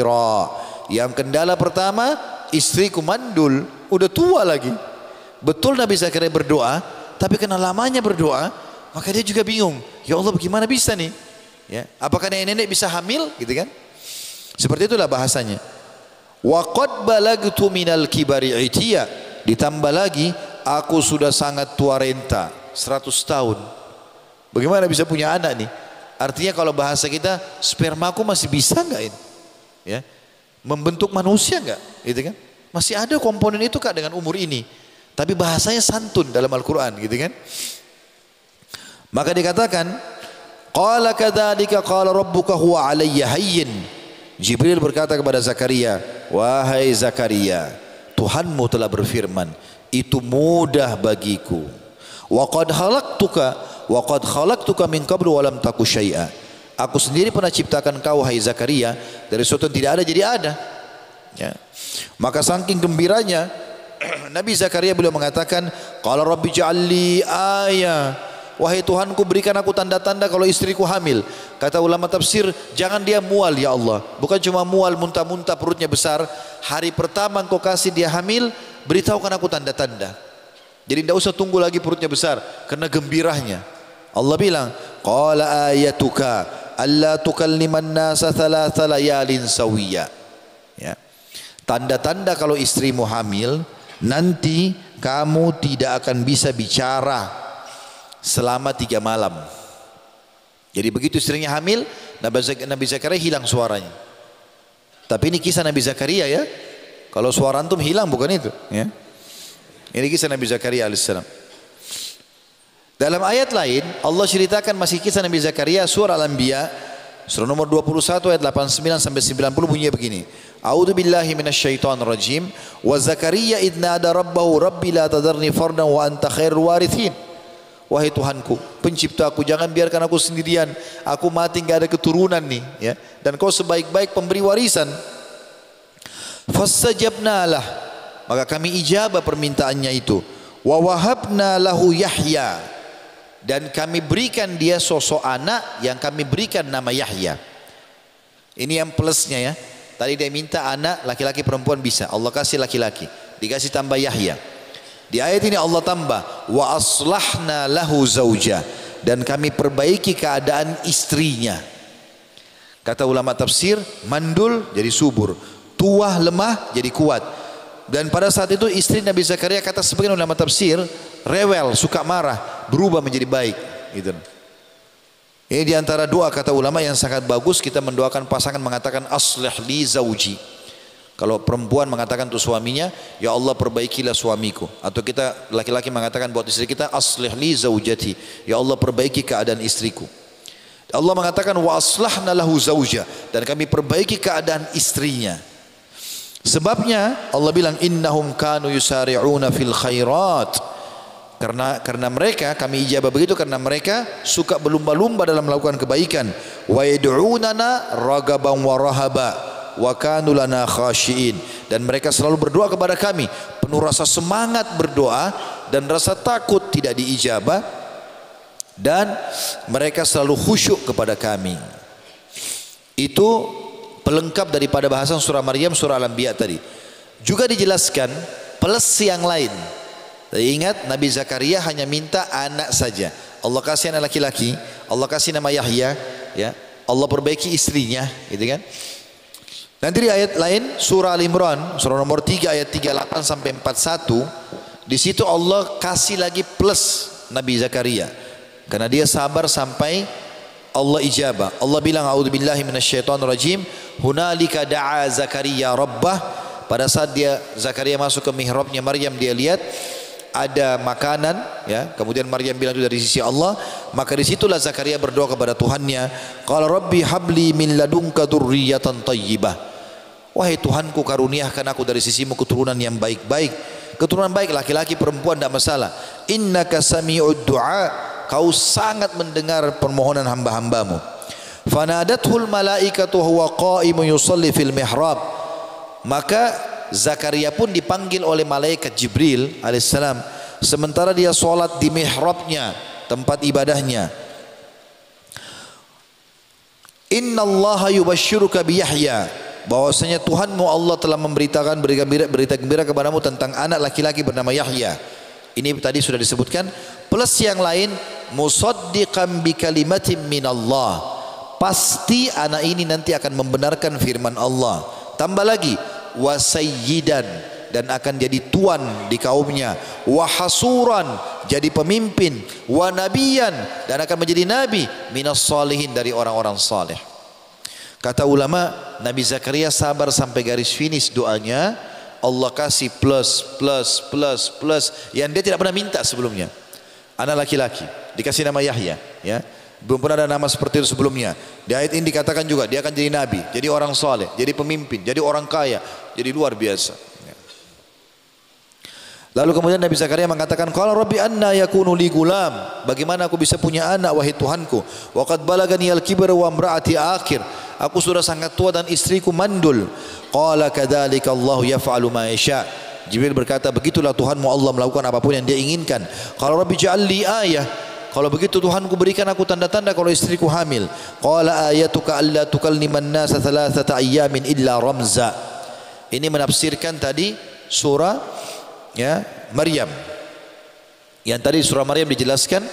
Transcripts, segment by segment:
mu'akkira. Yang kendala pertama, istriku mandul, udah tua lagi. Betul Nabi Zakaria berdoa, tapi karena lamanya berdoa, maka dia juga bingung. Ya Allah, bagaimana bisa nih? Ya, apakah nenek bisa hamil? Gitu kan? Seperti itulah bahasanya. Wa qad balagtu minal kibari itiya. Ditambah lagi, aku sudah sangat tua renta, 100 tahun. Bagaimana bisa punya anak nih? Artinya kalau bahasa kita, spermaku masih bisa enggak ini? Ya. Membentuk manusia enggak? Gitu kan? Masih ada komponen itu Kak dengan umur ini. Tapi bahasanya santun dalam Al-Qur'an, gitu kan? Maka dikatakan, qala kadzalika qala rabbuka huwa 'alayya hayyin. Jibril berkata kepada Zakaria, wahai Zakaria, Tuhanmu telah berfirman, itu mudah bagiku. Wa qad khalaqtuka min qablu wa lam taku syai'a. Aku sendiri pernah ciptakan kau hai Zakaria dari sesuatu yang tidak ada jadi ada. Ya. Maka saking gembiranya Nabi Zakaria beliau mengatakan, qala rabbi ja'alli ayah. Wahai Tuhanku, berikan aku tanda-tanda kalau istriku hamil. Kata ulama tafsir, jangan dia mual ya Allah. Bukan cuma mual muntah-muntah perutnya besar. Hari pertama engkau kasih dia hamil, beritahukan aku tanda-tanda. Jadi tidak usah tunggu lagi perutnya besar, karena gembiranya. Allah bilang, qala ayatuka alla tukalliman nasa thalatha layalin sawiya. Ya. Tanda-tanda kalau istrimu hamil, nanti kamu tidak akan bisa bicara selama 3 malam. Jadi begitu istrinya hamil, Nabi Zakaria hilang suaranya. Tapi ini kisah Nabi Zakaria ya. Kalau suara antum hilang bukan itu ya. Ini kisah Nabi Zakaria alaihissalam. Dalam ayat lain Allah ceritakan masih kisah Nabi Zakaria, surah Al-Anbiya surah nomor 21 ayat 89 sampai 90 bunyinya begini. A'udzu billahi minasyaitonir rajim. Wa Zakaria idh nada rabbahu rabbi la tadarni fardan wa anta khairul warithin. Wahai Tuhanku, penciptaku, jangan biarkan aku sendirian. Aku mati enggak ada keturunan nih ya. Dan kau sebaik-baik pemberi warisan. Fastajabna lah. Maka kami ijabah permintaannya itu. Wa wahabna lahu Yahya. Dan kami berikan dia sosok anak yang kami berikan nama Yahya. Ini yang plusnya ya. Tadi dia minta anak laki-laki perempuan bisa. Allah kasih laki-laki. Dikasih tambah Yahya. Di ayat ini Allah tambah wa aslahna lahu zauja, dan kami perbaiki keadaan istrinya. Kata ulama tafsir, mandul jadi subur, tua lemah jadi kuat. Dan pada saat itu istri Nabi Zakaria, kata sebagian ulama tafsir, rewel, suka marah, berubah menjadi baik gitu. Ini diantara doa kata ulama yang sangat bagus, kita mendoakan pasangan mengatakan aslih li zauji. Kalau perempuan mengatakan untuk suaminya, ya Allah perbaikilah suamiku. Atau kita laki-laki mengatakan buat istri kita, aslih li zaujati, ya Allah perbaiki keadaan istriku. Allah mengatakan wa aslahna lahu zauja, dan kami perbaiki keadaan istrinya. Sebabnya Allah bilang innahum kanu yusari'una fil khairat. Karena mereka kami ijabah begitu karena mereka suka berlumba-lumba dalam melakukan kebaikan. Wa yad'unana ragaban wa rahaba wa kanu lana khashiin, dan mereka selalu berdoa kepada kami penuh rasa semangat berdoa dan rasa takut tidak diijabah, dan mereka selalu khusyuk kepada kami. Itu pelengkap daripada bahasan surah Maryam, surah Al-Anbiya tadi. Juga dijelaskan plus yang lain. Ingat Nabi Zakaria hanya minta anak saja. Allah kasih anak laki-laki, Allah kasih nama Yahya ya. Allah perbaiki istrinya gitu kan. Nanti di ayat lain surah Al-Imran surah nomor 3 ayat 38 sampai 41, di situ Allah kasih lagi plus Nabi Zakaria karena dia sabar sampai Allah ijabah. Allah bilang a'udzubillahi minasyaitonirrajim, hunalika da'a Zakaria rabbah. Pada saat dia Zakaria masuk ke mihrabnya Maryam, dia lihat ada makanan ya, kemudian Maryam bilang itu dari sisi Allah, maka disitulah Zakaria berdoa kepada Tuhannya, qala rabbi habli min ladunka dzurriyyatan thayyibah. Wahai Tuhanku, karuniakan aku dari sisimu keturunan yang baik-baik. Keturunan baik laki-laki perempuan tidak masalah. Innaka sami'ud du'a, kau sangat mendengar permohonan hamba-hambamu. Fanadathul malaikatu huwa qa'imun yusalli fil mihrab. Maka Zakaria pun dipanggil oleh malaikat Jibril alaihissalam sementara dia sholat di mihrabnya, tempat ibadahnya. Inna Allah yubashiruka bi Yahya bahwasanya Tuhanmu Allah telah memberitakan berita gembira kepadamu tentang anak laki-laki bernama Yahya. Ini tadi sudah disebutkan, plus yang lain, musaddiqan bi kalimatin minallah, pasti anak ini nanti akan membenarkan firman Allah. Tambah lagi, wa sayyidan, dan akan jadi tuan di kaumnya, wa hasuran, jadi pemimpin, wa nabiyan, dan akan menjadi nabi, minas salihin, dari orang-orang saleh. Kata ulama, Nabi Zakaria sabar sampai garis finish doanya. Allah kasih plus yang dia tidak pernah minta sebelumnya. Anak laki-laki dikasih nama Yahya, ya. Belum pernah ada nama seperti itu sebelumnya. Di ayat ini dikatakan juga dia akan jadi nabi, jadi orang saleh, jadi pemimpin, jadi orang kaya, jadi luar biasa. Lalu kemudian Nabi Zakaria mengatakan, qala rabbi anna yakunu li gulam, bagaimana aku bisa punya anak wahai Tuhanku, wa qad balagani al-kibra wa imraati akhir, aku sudah sangat tua dan istriku mandul. Qala kadzalika Allah yaf'alu ma yasha. Jibril berkata, begitulah Tuhanmu Allah melakukan apapun yang dia inginkan. Qala rabbi ja'al li ayah, kalau begitu Tuhanku berikan aku tanda-tanda kalau istriku hamil. Qala ayatuka alla tukalliman nasa thalathata ayyamin illa ramza. Ini menafsirkan tadi surah, ya, Maryam. Yang tadi surah Maryam dijelaskan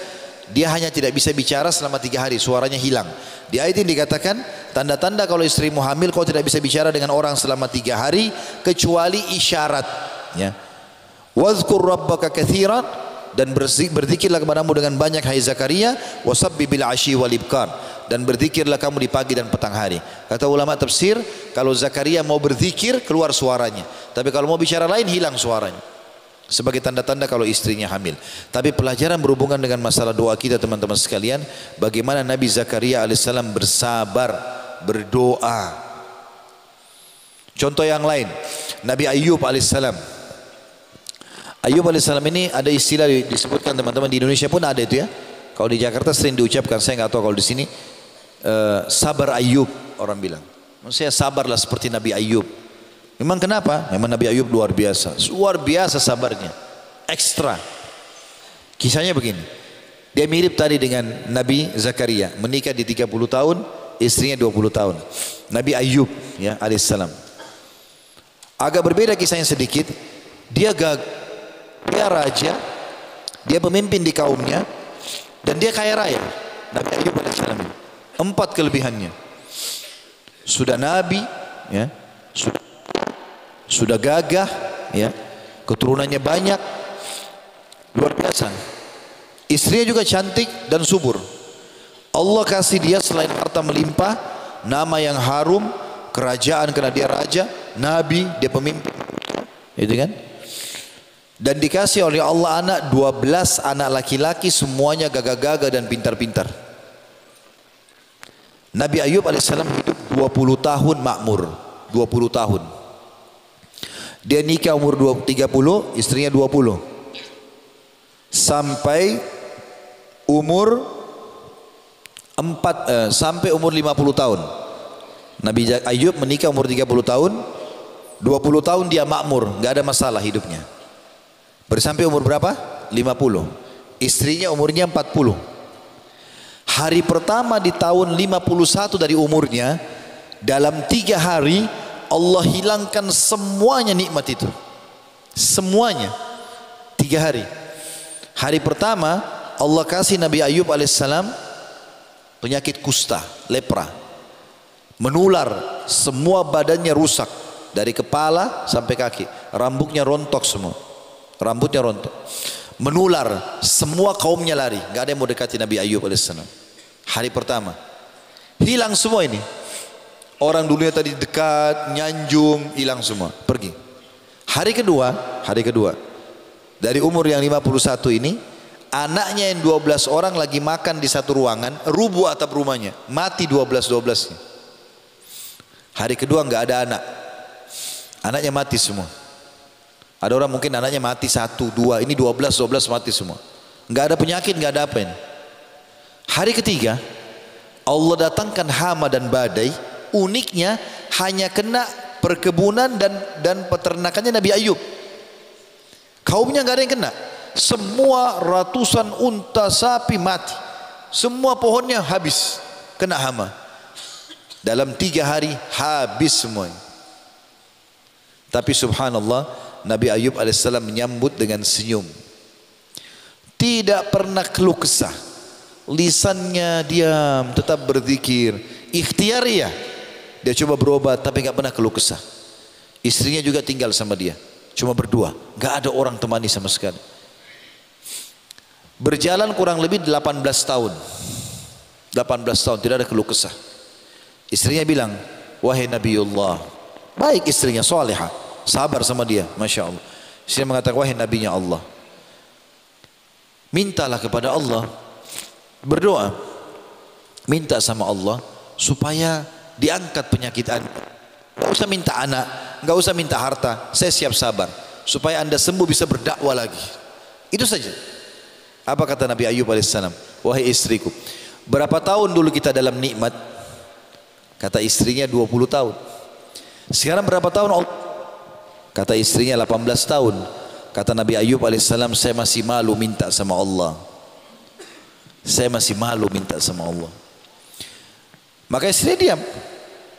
dia hanya tidak bisa bicara selama 3 hari, suaranya hilang. Di ayat ini dikatakan tanda-tanda kalau istrimu hamil, kau tidak bisa bicara dengan orang selama 3 hari kecuali isyarat, ya. Wadhkur rabbaka katsiran, dan berzikirlah kepadamu dengan banyak hai Zakaria, wasabbi bil asyi wal ibkar, dan berzikirlah kamu di pagi dan petang hari. Kata ulama tafsir, kalau Zakaria mau berzikir keluar suaranya, tapi kalau mau bicara lain hilang suaranya, sebagai tanda-tanda kalau istrinya hamil. Tapi pelajaran berhubungan dengan masalah doa kita teman-teman sekalian, bagaimana Nabi Zakaria alaihissalam bersabar berdoa. Contoh yang lain, Nabi Ayyub alaihissalam. Ayyub alaihissalam ini ada istilah disebutkan teman-teman, di Indonesia pun ada itu, ya. Kalau di Jakarta sering diucapkan, saya nggak tahu kalau di sini. Sabar Ayyub, orang bilang. Maksudnya sabarlah seperti Nabi Ayyub. Memang kenapa? Memang Nabi Ayyub luar biasa sabarnya, ekstra. Kisahnya begini, dia mirip tadi dengan Nabi Zakaria, menikah di 30 tahun, istrinya 20 tahun. Nabi Ayyub, ya, alaihissalam. Agak berbeda kisahnya sedikit. Dia raja, dia pemimpin di kaumnya, dan dia kaya raya. Nabi Ayyub alaihissalam 4 kelebihannya. Sudah nabi, ya, sudah gagah, ya, keturunannya banyak, luar biasa. Istrinya juga cantik dan subur. Allah kasih dia selain harta melimpah, nama yang harum, kerajaan karena dia raja, nabi, dia pemimpin, itu kan. Dan dikasih oleh Allah anak 12 anak laki-laki, semuanya gagah-gagah dan pintar-pintar. Nabi Ayyub alaihissalam hidup 20 tahun makmur, 20 tahun. Dia nikah umur 30, istrinya 20. Sampai umur 50 tahun. Nabi Ayyub menikah umur 30 tahun, 20 tahun dia makmur, nggak ada masalah hidupnya. Bersampai umur berapa? 50. Istrinya umurnya 40. Hari pertama di tahun 51 dari umurnya, dalam 3 hari Allah hilangkan semuanya nikmat itu. Semuanya. 3 hari. Hari pertama Allah kasih Nabi Ayyub alaihissalam penyakit kusta, lepra. Menular, semua badannya rusak, dari kepala sampai kaki. Rambutnya rontok semua. Rambutnya rontok. Menular, semua kaumnya lari, nggak ada yang mau dekati Nabi Ayyub alaihissalam. Hari pertama hilang semua ini. Orang dulunya tadi dekat, nyanjung, hilang semua, pergi. Hari kedua dari umur yang 51 ini, anaknya yang 12 orang lagi makan di satu ruangan, rubuh atap rumahnya, mati 12-12-nya. Hari kedua nggak ada anak, anaknya mati semua. Ada orang mungkin anaknya mati 1, 2, ini 12 mati semua. Nggak ada penyakit, nggak ada apa ini. Hari ketiga Allah datangkan hama dan badai. Uniknya hanya kena perkebunan dan peternakannya Nabi Ayyub. Kaumnya nggak ada yang kena. Semua ratusan unta, sapi mati. Semua pohonnya habis kena hama. Dalam 3 hari habis semuanya. Tapi subhanallah, Nabi Ayub alaihissalam menyambut dengan senyum. Tidak pernah keluh kesah. Lisannya diam, tetap berzikir. Ikhtiariyah. Dia coba berobat tapi nggak pernah keluh kesah. Istrinya juga tinggal sama dia. Cuma berdua. Nggak ada orang temani sama sekali. Berjalan kurang lebih 18 tahun. 18 tahun tidak ada keluh kesah. Istrinya bilang, wahai Nabiullah. Baik istrinya, salihah. Sabar sama dia, Masya Allah. Istrinya mengatakan, wahai Nabinya Allah. Mintalah kepada Allah. Berdoa. Minta sama Allah supaya diangkat penyakit Anda. Gak usah minta anak, gak usah minta harta. Saya siap sabar. Supaya Anda sembuh bisa berdakwah lagi. Itu saja. Apa kata Nabi Ayub alaihissalam? Wahai istriku, berapa tahun dulu kita dalam nikmat? Kata istrinya 20 tahun. Sekarang berapa tahun? Kata istrinya 18 tahun. Kata Nabi Ayub alaihissalam, saya masih malu minta sama Allah. Saya masih malu minta sama Allah. Maka istrinya diam.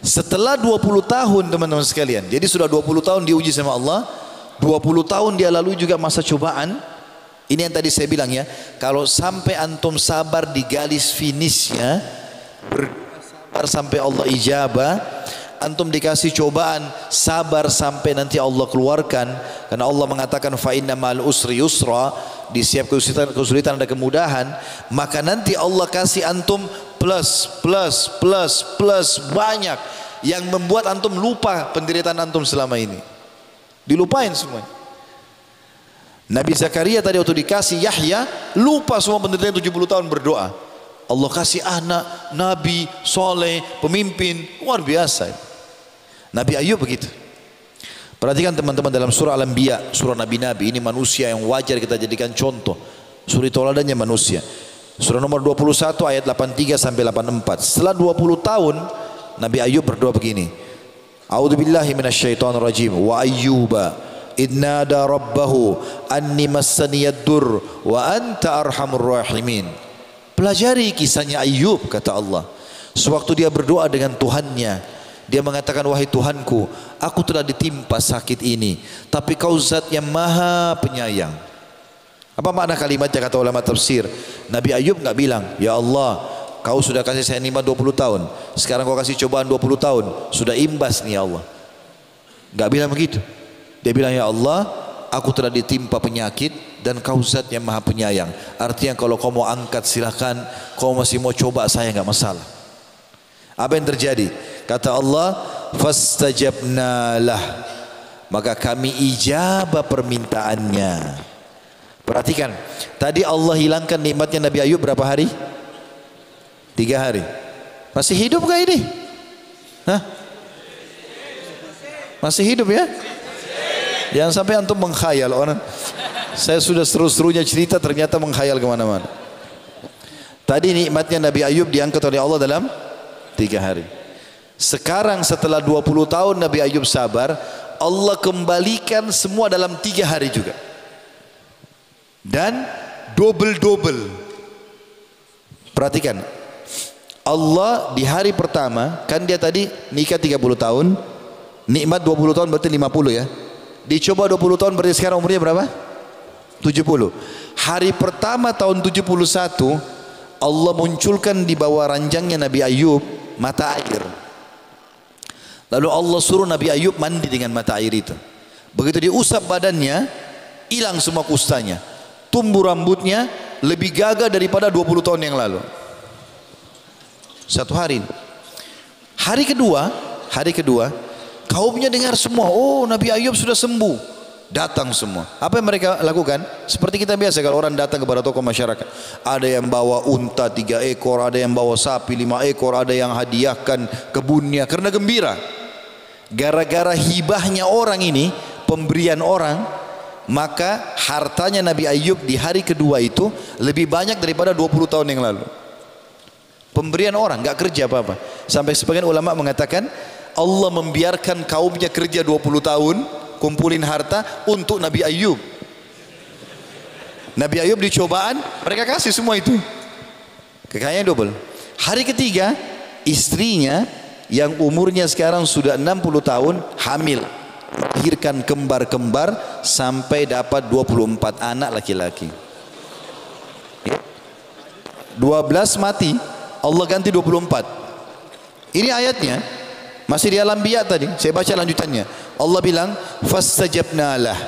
Setelah 20 tahun teman-teman sekalian. Jadi sudah 20 tahun diuji sama Allah. 20 tahun dia lalui juga masa cobaan. Ini yang tadi saya bilang ya, kalau sampai antum sabar di garis finishnya, berdoa sabar sampai Allah ijabah, antum dikasih cobaan, sabar sampai nanti Allah keluarkan, karena Allah mengatakan fa inna ma'al usri yusra, di setiap kesulitan ada kemudahan, maka nanti Allah kasih antum plus banyak yang membuat antum lupa penderitaan antum selama ini. Dilupain semuanya. Nabi Zakaria tadi waktu dikasih Yahya, lupa semua penderitaan 70 tahun berdoa. Allah kasih anak, nabi, soleh, pemimpin, luar biasa. Nabi Ayub begitu. Perhatikan teman-teman dalam surah Al-Anbiya, surah Nabi-Nabi, ini manusia yang wajar kita jadikan contoh. Suri toladannya manusia. Surah nomor 21 ayat 83 sampai 84. Setelah 20 tahun, Nabi Ayub berdoa begini. A'udzubillahi minasyaitonirrajim. Wa ayyuba idnada rabbahu anni massaniyad dur wa anta arhamur rahimin. Pelajari kisahnya Ayub, kata Allah. Sewaktu dia berdoa dengan Tuhannya, dia mengatakan, wahai Tuhanku, aku telah ditimpa sakit ini, tapi kau zat yang maha penyayang. Apa makna kalimatnya kata ulama tafsir? Nabi Ayub enggak bilang, ya Allah, kau sudah kasih saya nikmat 20 tahun, sekarang kau kasih cobaan 20 tahun, sudah imbas nih ya Allah. Enggak bilang begitu. Dia bilang, ya Allah, aku telah ditimpa penyakit dan kau zat yang maha penyayang. Artinya kalau kau mau angkat silakan, kau masih mau coba saya enggak masalah. Apa yang terjadi? Kata Allah, fastajabna lah, maka kami ijabah permintaannya. Perhatikan, tadi Allah hilangkan nikmatnya Nabi Ayub berapa hari? 3 hari. Masih hidup gak ini? Hah? Masih hidup ya? Jangan sampai antum mengkhayal orang. Saya sudah seru-serunya cerita ternyata mengkhayal kemana-mana. Tadi nikmatnya Nabi Ayub diangkat oleh Allah dalam 3 hari. Sekarang setelah 20 tahun Nabi Ayub sabar, Allah kembalikan semua dalam 3 hari juga. Dan double. Perhatikan, Allah di hari pertama, kan dia tadi nikah 30 tahun, nikmat 20 tahun berarti 50 ya. Dicoba 20 tahun berarti sekarang umurnya berapa? 70. Hari pertama tahun 71 Allah munculkan di bawah ranjangnya Nabi Ayub mata air. Lalu Allah suruh Nabi Ayub mandi dengan mata air itu. Begitu diusap badannya, hilang semua kustanya. Tumbuh rambutnya lebih gagah daripada 20 tahun yang lalu. Satu hari. Hari kedua kaumnya dengar semua, oh Nabi Ayub sudah sembuh. Datang semua. Apa yang mereka lakukan? Seperti kita biasa kalau orang datang kepada tokoh masyarakat. Ada yang bawa unta 3 ekor, ada yang bawa sapi 5 ekor, ada yang hadiahkan kebunnya karena gembira. Gara-gara hibahnya orang ini, pemberian orang, maka hartanya Nabi Ayub di hari kedua itu lebih banyak daripada 20 tahun yang lalu. Pemberian orang, gak kerja apa-apa. Sampai sebagian ulama mengatakan Allah membiarkan kaumnya kerja 20 tahun kumpulin harta untuk Nabi Ayub. Nabi Ayub dicobaan, mereka kasih semua itu. Kekayaan double. Hari ketiga, istrinya yang umurnya sekarang sudah 60 tahun hamil. melahirkan kembar-kembar sampai dapat 24 anak laki-laki. 12 mati, Allah ganti 24. Ini ayatnya, masih di Al-Anbiya tadi, saya baca lanjutannya. Allah bilang, fastajabna lah,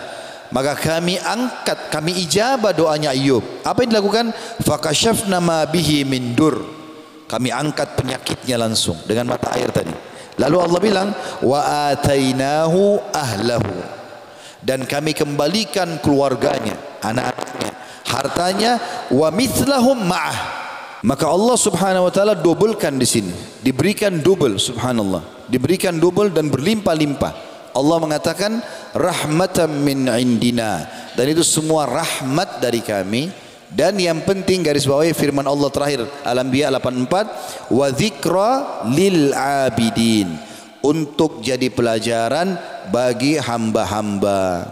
maka kami angkat, kami ijabah doanya Ayub. Apa yang dilakukan? Fakashafna ma bihi min dur, kami angkat penyakitnya langsung dengan mata air tadi. Lalu Allah bilang, wa atainahu ahlahu, dan kami kembalikan keluarganya, anak-anaknya, hartanya, wa mithlahum ma'ah. Maka Allah Subhanahu wa taala dobelkan di sini, diberikan double, subhanallah, diberikan double dan berlimpah-limpah. Allah mengatakan rahmatan min indina, dan itu semua rahmat dari kami. Dan yang penting garis bawahi firman Allah terakhir Al-Anbiya 84, wa dzikra lil abidin, untuk jadi pelajaran bagi hamba-hamba.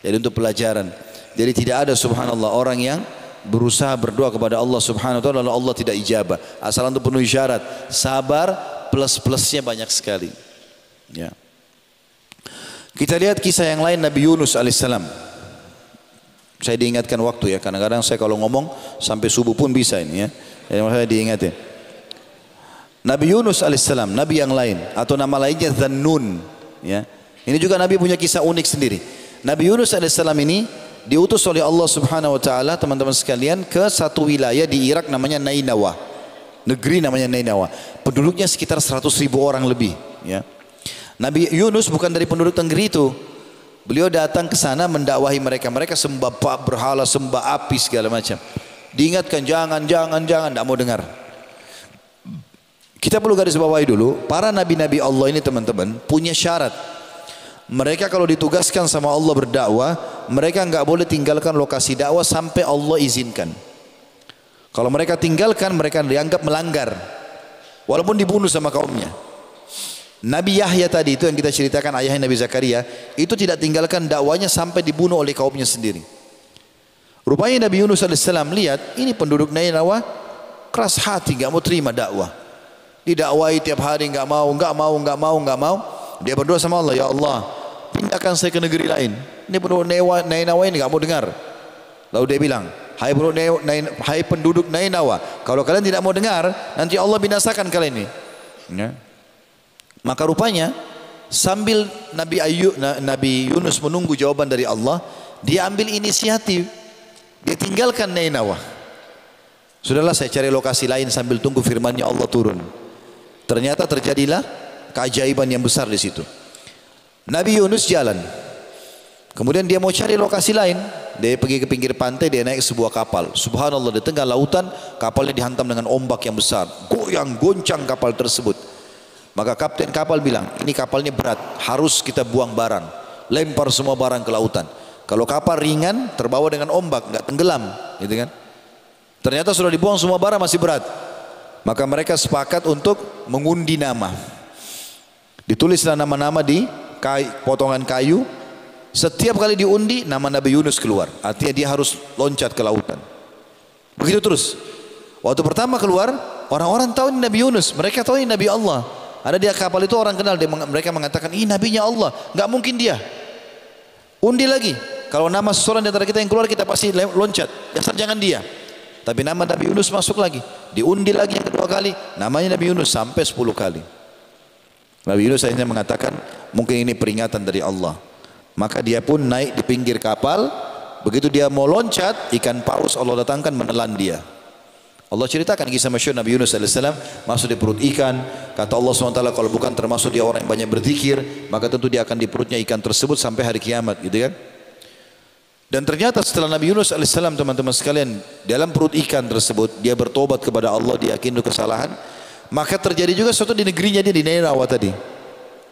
Jadi untuk pelajaran. Jadi tidak ada subhanallah orang yang berusaha berdoa kepada Allah Subhanahu wa taala lalu Allah tidak ijabah. Asal untuk penuhi syarat, sabar, plus-plusnya banyak sekali. Ya. Kita lihat kisah yang lain Nabi Yunus alaihissalam. Saya diingatkan waktu ya, kadang-kadang saya kalau ngomong sampai subuh pun bisa ini ya. Jadi saya diingatin. Nabi Yunus alaihissalam, nabi yang lain atau nama lainnya Dzannun ya. Ini juga nabi punya kisah unik sendiri. Nabi Yunus alaihissalam ini diutus oleh Allah Subhanahu wa taala, teman-teman sekalian, ke satu wilayah di Irak namanya Nainawa. Negeri namanya Nainawa. Penduduknya sekitar 100.000 orang lebih, ya. Nabi Yunus bukan dari penduduk negeri itu. Beliau datang ke sana mendakwahi mereka. Mereka sembah berhala, sembah api segala macam. Diingatkan jangan, tidak mau dengar. Kita perlu garis bawahi dulu, para nabi-nabi Allah ini teman-teman punya syarat. Mereka kalau ditugaskan sama Allah berdakwah, mereka enggak boleh tinggalkan lokasi dakwah sampai Allah izinkan. Kalau mereka tinggalkan, mereka dianggap melanggar, walaupun dibunuh sama kaumnya. Nabi Yahya tadi itu yang kita ceritakan, ayahnya Nabi Zakaria, itu tidak tinggalkan dakwahnya sampai dibunuh oleh kaumnya sendiri. Rupanya Nabi Yunus alaihissalam lihat, ini penduduk Nainawa keras hati, enggak mau terima dakwah. Didakwahi tiap hari enggak mau. Dia berdoa sama Allah, ya Allah, pindahkan saya ke negeri lain. Ini penduduk Nainawa ini enggak mau dengar. Lalu dia bilang, hai penduduk Nainawa, kalau kalian tidak mau dengar, nanti Allah binasakan kalian ini. Ya. Maka rupanya sambil Nabi Yunus menunggu jawaban dari Allah, dia ambil inisiatif, dia tinggalkan Nainawa. Sudahlah, saya cari lokasi lain sambil tunggu firman-Nya Allah turun. Ternyata terjadilah keajaiban yang besar di situ. Nabi Yunus jalan, kemudian dia mau cari lokasi lain. Dia pergi ke pinggir pantai, dia naik sebuah kapal. Subhanallah, di tengah lautan kapalnya dihantam dengan ombak yang besar, goyang goncang kapal tersebut. Maka kapten kapal bilang, ini kapalnya berat, harus kita buang barang, lempar semua barang ke lautan. Kalau kapal ringan terbawa dengan ombak, nggak tenggelam, gitu kan? Ternyata sudah dibuang semua barang, masih berat. Maka mereka sepakat untuk mengundi nama. Ditulislah nama-nama di potongan kayu. Setiap kali diundi, nama Nabi Yunus keluar. Artinya dia harus loncat ke lautan. Begitu terus. Waktu pertama keluar, orang-orang tahu ini Nabi Yunus. Mereka tahu ini Nabi Allah. Ada di kapal itu orang kenal. Mereka mengatakan, ini nabinya Allah, nggak mungkin dia. Undi lagi. Kalau nama seseorang di antara kita yang keluar, kita pasti loncat. Jangan dia. Tapi nama Nabi Yunus masuk lagi. Diundi lagi yang kedua kali, namanya Nabi Yunus sampai 10 kali. Nabi Yunus akhirnya mengatakan, mungkin ini peringatan dari Allah. Maka dia pun naik di pinggir kapal. Begitu dia mau loncat, ikan paus Allah datangkan menelan dia. Allah ceritakan kisah masyhur Nabi Yunus alaihissalam masuk di perut ikan. Kata Allah SWT, kalau bukan termasuk dia orang yang banyak berzikir, maka tentu dia akan di perutnya ikan tersebut sampai hari kiamat, gitu kan? Dan ternyata setelah Nabi Yunus alaihissalam, teman-teman sekalian, dalam perut ikan tersebut dia bertobat kepada Allah, dia yakin itu kesalahan. Maka terjadi juga sesuatu di negerinya dia di Nainawa tadi.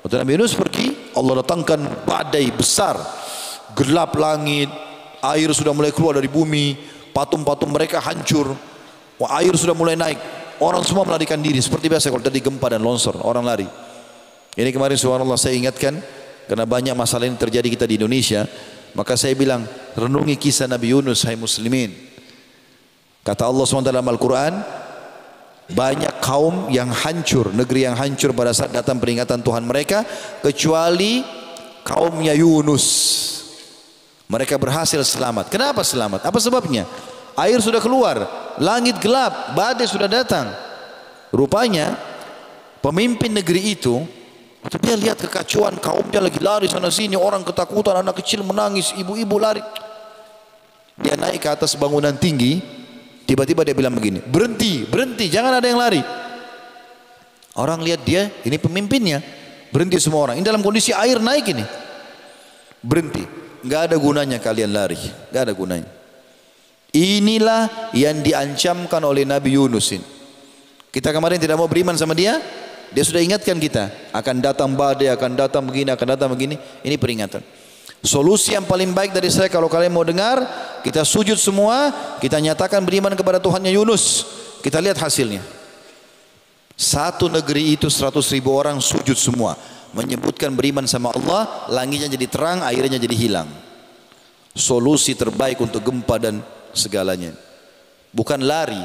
Waktu Nabi Yunus pergi, Allah datangkan badai besar, gelap langit, air sudah mulai keluar dari bumi, patung-patung mereka hancur, air sudah mulai naik, orang semua melarikan diri seperti biasa kalau tadi gempa dan longsor, orang lari. Ini kemarin subhanallah saya ingatkan, karena banyak masalah ini terjadi kita di Indonesia. Maka saya bilang, renungi kisah Nabi Yunus, hai muslimin. Kata Allah SWT dalam Al-Quran, banyak kaum yang hancur, negeri yang hancur pada saat datang peringatan Tuhan mereka, kecuali kaumnya Yunus. Mereka berhasil selamat. Kenapa selamat? Apa sebabnya? Air sudah keluar, langit gelap, badai sudah datang. Rupanya pemimpin negeri itu dia lihat kekacauan, kaumnya lagi lari sana sini, orang ketakutan, anak kecil menangis, ibu-ibu lari. Dia naik ke atas bangunan tinggi, tiba-tiba dia bilang begini, berhenti, berhenti, jangan ada yang lari. Orang lihat dia, ini pemimpinnya, berhenti semua orang. Ini dalam kondisi air naik ini, berhenti. Nggak ada gunanya kalian lari, nggak ada gunanya. Inilah yang diancamkan oleh Nabi Yunus ini. Kita kemarin tidak mau beriman sama dia, dia sudah ingatkan kita, akan datang badai, akan datang begini, akan datang begini. Ini peringatan. Solusi yang paling baik dari saya, kalau kalian mau dengar, kita sujud semua, kita nyatakan beriman kepada Tuhannya Yunus. Kita lihat hasilnya. Satu negeri itu 100.000 orang sujud semua, menyebutkan beriman sama Allah, langitnya jadi terang, airnya jadi hilang. Solusi terbaik untuk gempa dan segalanya. Bukan lari,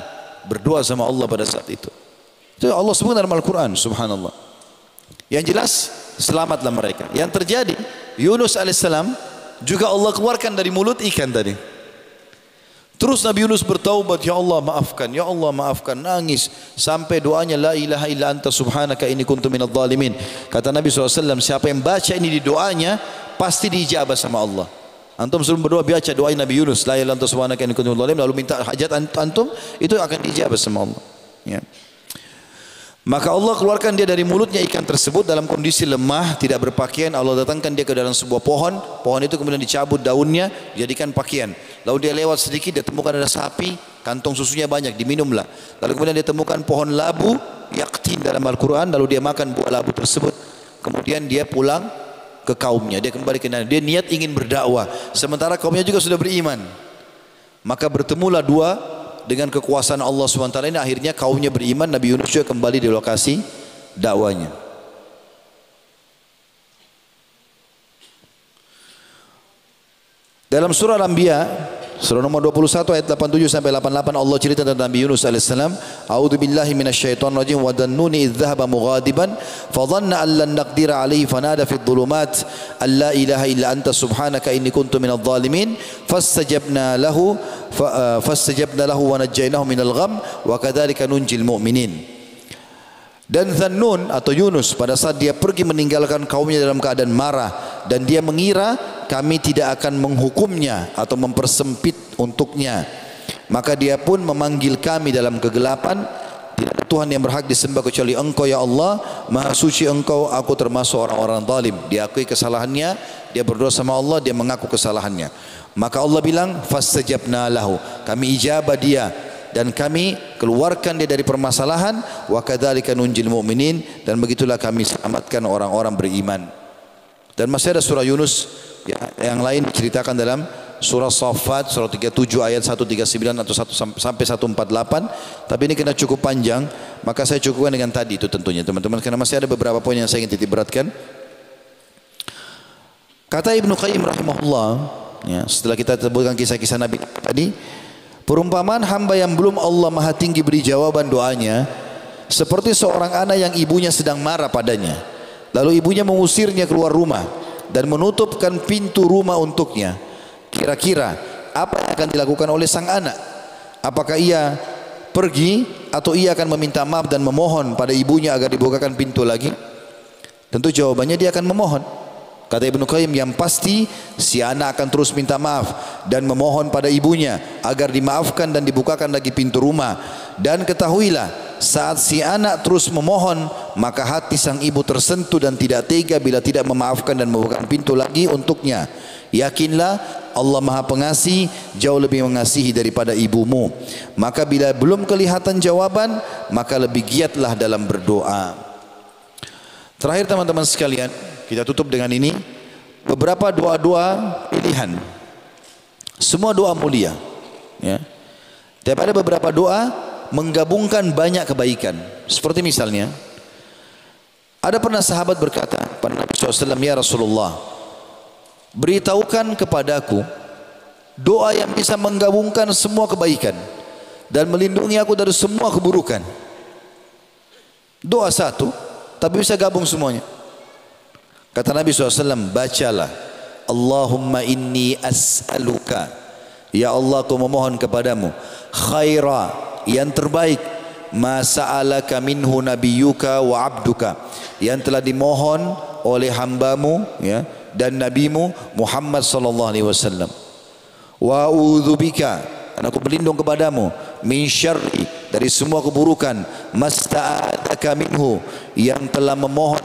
berdoa sama Allah pada saat itu. Itu Allah sebut dalam Al-Quran, subhanallah. Yang jelas, selamatlah mereka. Yang terjadi, Yunus alaihissalam juga Allah keluarkan dari mulut ikan tadi. Terus Nabi Yunus bertaubat, ya Allah maafkan, ya Allah maafkan, nangis sampai doanya la ilaha illa anta subhanaka inni kuntu minadh dhalimin. Kata Nabi SAW, siapa yang baca ini di doanya pasti diijabah sama Allah. Antum sebelum berdoa baca doa Nabi Yunus, la ilaha illa anta subhanaka inni kuntu minadh dhalimin, lalu minta hajat antum, itu akan diijabah sama Allah. Ya. Maka Allah keluarkan dia dari mulutnya ikan tersebut dalam kondisi lemah, tidak berpakaian. Allah datangkan dia ke dalam sebuah pohon. Pohon itu kemudian dicabut daunnya, dijadikan pakaian. Lalu dia lewat sedikit, dia temukan ada sapi, kantong susunya banyak, diminumlah. Lalu kemudian dia temukan pohon labu, yaktin dalam Al-Quran. Lalu dia makan buah labu tersebut. Kemudian dia pulang ke kaumnya. Dia kembali ke negeri. Dia niat ingin berdakwah. Sementara kaumnya juga sudah beriman. Maka bertemulah dua. Dengan kekuasaan Allah SWT ini akhirnya kaumnya beriman. Nabi Yunus juga kembali di lokasi dakwanya. Dalam surah Al-Anbiya, surah nomor 21 ayat 87 sampai 88, Allah cerita tentang Nabi Yunus alaihissalam. A'udzu billahi minasyaitonir rajim. Wa dhannuni idh dhahaba mughadiban fa dhanna an lan naqdira alaihi fanada fid dhulumat alla ilaha illa anta subhanaka inni kuntu minadh dhalimin fastajabna lahu wa najjaynahu minal gham wa kadzalika nunjil mu'minin. Dan Dhannun atau Yunus pada saat dia pergi meninggalkan kaumnya dalam keadaan marah, dan dia mengira kami tidak akan menghukumnya atau mempersempit untuknya, maka dia pun memanggil kami dalam kegelapan, tidak ada Tuhan yang berhak disembah kecuali Engkau ya Allah, Maha suci Engkau, aku termasuk orang-orang zalim. Dia akui kesalahannya, dia berdoa sama Allah, dia mengaku kesalahannya. Maka Allah bilang fastajabna lahu, kami ijabah dia dan kami keluarkan dia dari permasalahan. Wa kadzalika nunjil mu'minin, dan begitulah kami selamatkan orang-orang beriman. Dan masih ada surah Yunus yang lain diceritakan dalam surah Saffat surah 37 ayat 139 atau 1 sampai 148. Tapi ini kena cukup panjang, maka saya cukupkan dengan tadi itu tentunya teman-teman, karena masih ada beberapa poin yang saya ingin titik beratkan. Kata Ibnu Qayyim rahimahullah, ya, setelah kita sebutkan kisah-kisah Nabi tadi, perumpamaan hamba yang belum Allah Maha Tinggi beri jawaban doanya seperti seorang anak yang ibunya sedang marah padanya, lalu ibunya mengusirnya keluar rumah dan menutupkan pintu rumah untuknya. Kira-kira apa yang akan dilakukan oleh sang anak? Apakah ia pergi atau ia akan meminta maaf dan memohon pada ibunya agar dibukakan pintu lagi? Tentu jawabannya dia akan memohon. Kata Ibnu Qayyim, yang pasti si anak akan terus minta maaf dan memohon pada ibunya agar dimaafkan dan dibukakan lagi pintu rumah. Dan ketahuilah, saat si anak terus memohon, maka hati sang ibu tersentuh dan tidak tega bila tidak memaafkan dan membukakan pintu lagi untuknya. Yakinlah Allah Maha Pengasih, jauh lebih mengasihi daripada ibumu. Maka bila belum kelihatan jawaban, maka lebih giatlah dalam berdoa. Terakhir teman-teman sekalian, kita tutup dengan ini, beberapa doa-doa pilihan. Semua doa mulia, ya. Tapi ada beberapa doa menggabungkan banyak kebaikan. Seperti misalnya, ada pernah sahabat berkata pada Nabi SAW, ya Rasulullah, beritahukan kepadaku doa yang bisa menggabungkan semua kebaikan dan melindungi aku dari semua keburukan. Doa satu, tapi bisa gabung semuanya. Kata Nabi SAW, bacalah, Allahumma inni as'aluka, ya Allah aku memohon kepadamu, khaira, yang terbaik, ma sa'alaka minhu nabiyyuka wa abduka, yang telah dimohon oleh hambamu ya dan nabimu Muhammad sallallahu alaihi wasallam. Wa a'udzubika, dan aku berlindung kepadamu, min syarri, dari semua keburukan, masta'adaka minhu, yang telah memohon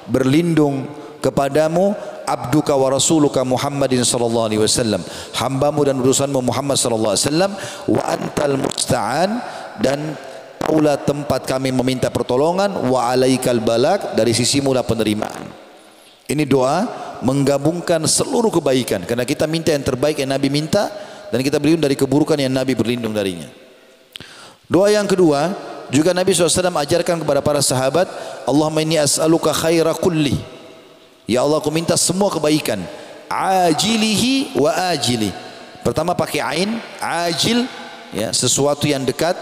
berlindung kepadamu abduka wa rasuluka Muhammadin sallallahu alaihi wasallam, hambamu dan utusanmu Muhammad sallallahu alaihi wasallam, wa antal musta'an, dan kaulah tempat kami meminta pertolongan, wa alaikal balak, dari sisimu lah penerimaan. Ini doa menggabungkan seluruh kebaikan, karena kita minta yang terbaik yang Nabi minta, dan kita berlindung dari keburukan yang Nabi berlindung darinya. Doa yang kedua juga Nabi SAW ajarkan kepada para sahabat, Allahumma inni as'aluka khaira kulli, ya Allah aku minta semua kebaikan, ajilihi wa ajili. Pertama pakai ain, ajil ya sesuatu yang dekat,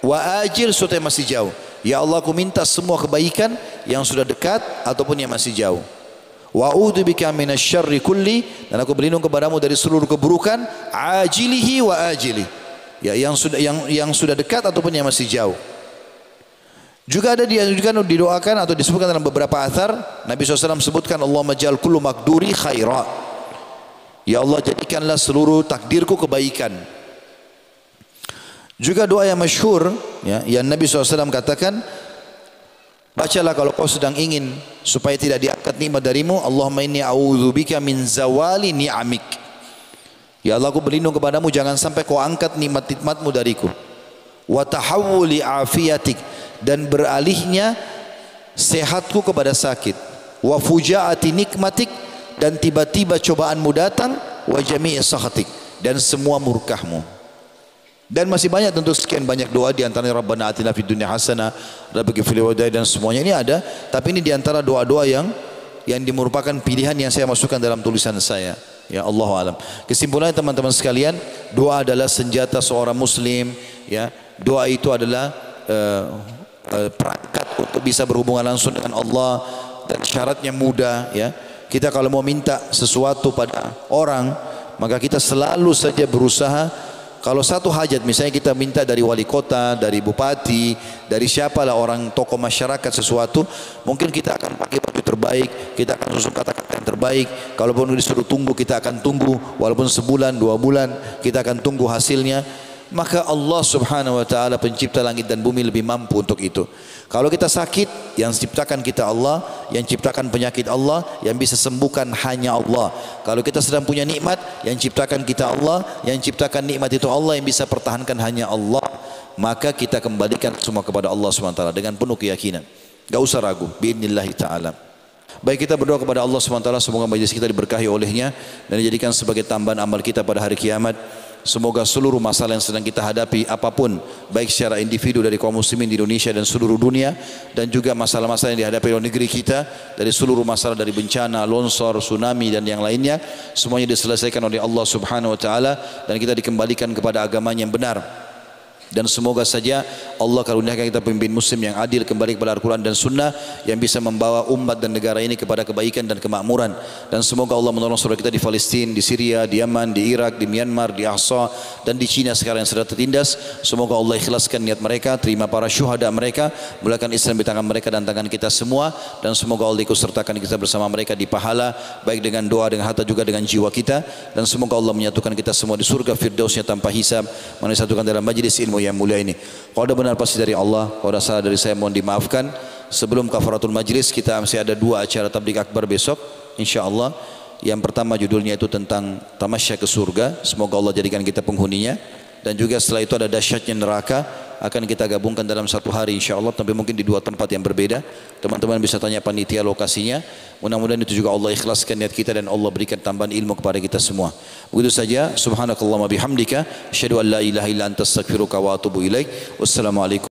wa ajil sesuatu yang masih jauh. Ya Allah aku minta semua kebaikan yang sudah dekat ataupun yang masih jauh. Wa a'udzubika minasyarri kulli, dan aku berlindung kepadamu dari seluruh keburukan, ajilihi wa ajili, ya yang sudah dekat ataupun yang masih jauh. Juga ada dianjurkan didoakan atau disebutkan dalam beberapa athar, Nabi SAW sebutkan, Allahumma ja'al kullu maqduri khaira, ya Allah jadikanlah seluruh takdirku kebaikan. Juga doa yang masyhur ya, yang Nabi SAW katakan, bacalah kalau kau sedang ingin supaya tidak diangkat nikmat darimu, Allahumma inni a'udzubika min zawali ni'amik, ya Allah aku berlindung kepadamu jangan sampai kau angkat nikmat-nikmatmu dariku, wa tahawuli afiyatik, dan beralihnya sehatku kepada sakit, wa fujaati nikmatik, dan tiba-tiba cobaanmu datang, wa jami'i sakhatik, dan semua murkahmu. Dan masih banyak tentu sekian banyak doa, di antaranya Rabbana atina fid dunya hasanah, Rabbana fil wadai, dan semuanya ini ada, tapi ini di antara doa-doa yang merupakan pilihan yang saya masukkan dalam tulisan saya. Ya Allahu alam. Kesimpulannya teman-teman sekalian, doa adalah senjata seorang muslim ya. Doa itu adalah perangkat untuk bisa berhubungan langsung dengan Allah, dan syaratnya mudah ya. Kita kalau mau minta sesuatu pada orang, maka kita selalu saja berusaha, kalau satu hajat misalnya kita minta dari wali kota, dari bupati, dari siapalah orang tokoh masyarakat sesuatu, mungkin kita akan pakai baju terbaik, kita akan susun kata-kata yang terbaik. Kalaupun disuruh tunggu, kita akan tunggu, walaupun sebulan, 2 bulan, kita akan tunggu hasilnya. Maka Allah Subhanahu wa taala pencipta langit dan bumi lebih mampu untuk itu. Kalau kita sakit, yang ciptakan kita Allah, yang ciptakan penyakit Allah, yang bisa sembuhkan hanya Allah. Kalau kita sedang punya nikmat, yang ciptakan kita Allah, yang ciptakan nikmat itu Allah, yang bisa pertahankan hanya Allah. Maka kita kembalikan semua kepada Allah Subhanahu wa taala dengan penuh keyakinan. Gak usah ragu, biidznillah taala. Baik, kita berdoa kepada Allah Subhanahu wa taala semoga majelis kita diberkahi olehnya dan dijadikan sebagai tambahan amal kita pada hari kiamat. Semoga seluruh masalah yang sedang kita hadapi apapun, baik secara individu dari kaum muslimin di Indonesia dan seluruh dunia, dan juga masalah-masalah yang dihadapi oleh negeri kita, dari seluruh masalah dari bencana, longsor, tsunami dan yang lainnya, semuanya diselesaikan oleh Allah Subhanahu wa taala dan kita dikembalikan kepada agamanya yang benar. Dan semoga saja Allah karuniakan kita pemimpin muslim yang adil, kembali kepada Al-Quran dan Sunnah, yang bisa membawa umat dan negara ini kepada kebaikan dan kemakmuran. Dan semoga Allah menolong saudara kita di Palestina, di Syria, di Yaman, di Irak, di Myanmar, di Ahsa, dan di China sekarang yang sudah tertindas. Semoga Allah ikhlaskan niat mereka, terima para syuhada mereka, mulakan Islam di tangan mereka dan tangan kita semua. Dan semoga Allah ikut sertakan kita bersama mereka di pahala, baik dengan doa, dengan harta, juga dengan jiwa kita. Dan semoga Allah menyatukan kita semua di surga firdausnya tanpa hisab, menyatukan dalam majlis ilmu yang mulia ini. Kalau ada benar pasti dari Allah, kalau ada salah dari saya mohon dimaafkan. Sebelum kafaratul majlis, kita masih ada 2 acara tabligh akbar besok insyaallah. Yang pertama judulnya itu tentang tamasya ke surga, semoga Allah jadikan kita penghuninya. Dan juga setelah itu ada dahsyatnya neraka, akan kita gabungkan dalam satu hari insyaallah, tapi mungkin di 2 tempat yang berbeda. Teman-teman bisa tanya panitia lokasinya. Mudah-mudahan itu juga Allah ikhlaskan niat kita dan Allah berikan tambahan ilmu kepada kita semua. Begitu saja. Subhanakallahumma bihamdika asyhadu an la ilaha illa anta astaghfiruka wa atubu ilaik. Wassalamualaikum.